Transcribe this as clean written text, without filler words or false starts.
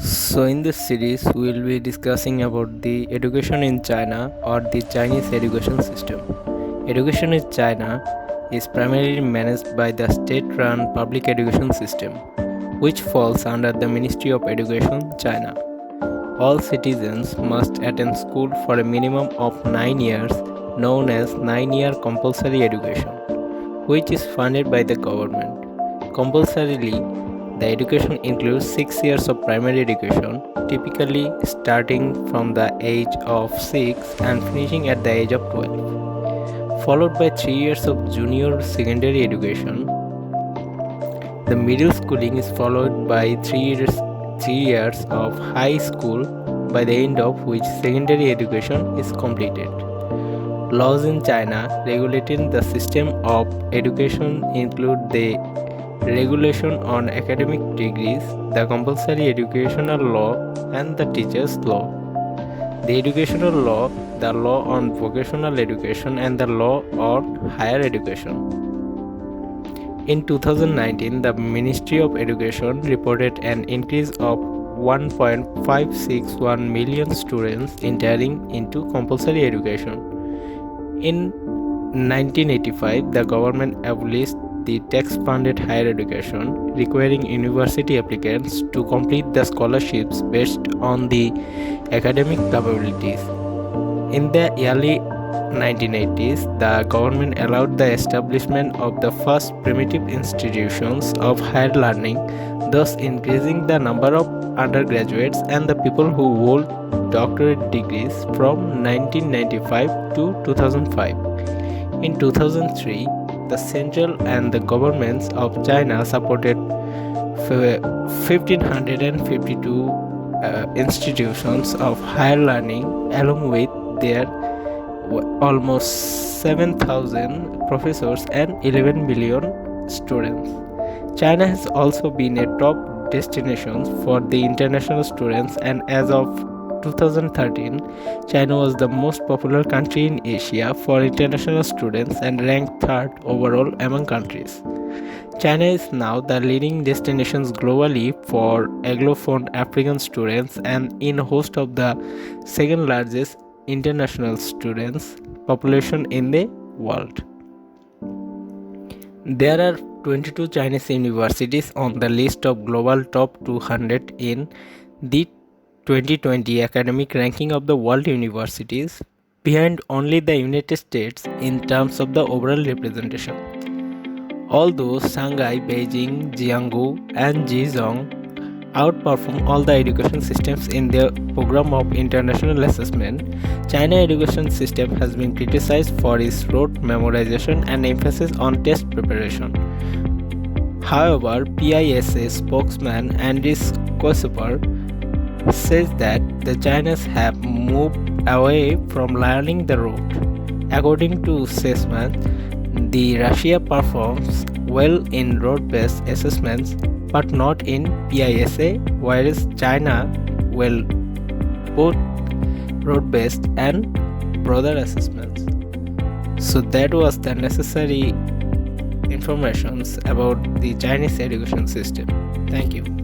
So in this series we will be discussing about the education in China or the Chinese education system. Education in China is primarily managed by the state-run public education system, which falls under the Ministry of Education, China. All citizens must attend school for a minimum of 9 years, known as 9-year compulsory education, which is funded by the government. Compulsorily, the education includes 6 years of primary education, typically starting from the age of 6 and finishing at the age of 12, followed by 3 years of junior secondary education. The middle schooling is followed by 3 years of high school, by the end of which secondary education is completed. Laws in China regulating the system of education include the Regulation on Academic Degrees, the Compulsory Educational Law, and the Teachers' Law. The Educational Law, the Law on Vocational Education, and the Law on Higher Education. In 2019, the Ministry of Education reported an increase of 1.561 million students entering into compulsory education. In 1985, the government abolished the tax-funded higher education, requiring university applicants to complete the scholarships based on the academic capabilities. In the early 1980s, the government allowed the establishment of the first primitive institutions of higher learning, thus increasing the number of undergraduates and the people who hold doctorate degrees from 1995 to 2005. In 2003, the central and the governments of China supported 1,552 institutions of higher learning, along with their almost 7,000 professors and 11 million students. China has also been a top destination for the international students, and as of 2013, China was the most popular country in Asia for international students and ranked third overall among countries. China is now the leading destination globally for Anglophone African students and in host of the second largest international students population in the world. There are 22 Chinese universities on the list of global top 200 in the 2020 academic ranking of the world universities, behind only the United States in terms of the overall representation. Although Shanghai, Beijing, Jiangsu, and Zhejiang outperform all the education systems in their program of international assessment, China education system has been criticized for its rote memorization and emphasis on test preparation. However, PISA spokesman Andris Kosuper says that the Chinese have moved away from learning the rote. According to assessment, the Russia performs well in rote-based assessments but not in PISA, whereas China well both rote-based and broader assessments. So that was the necessary informations about the Chinese education system. Thank you.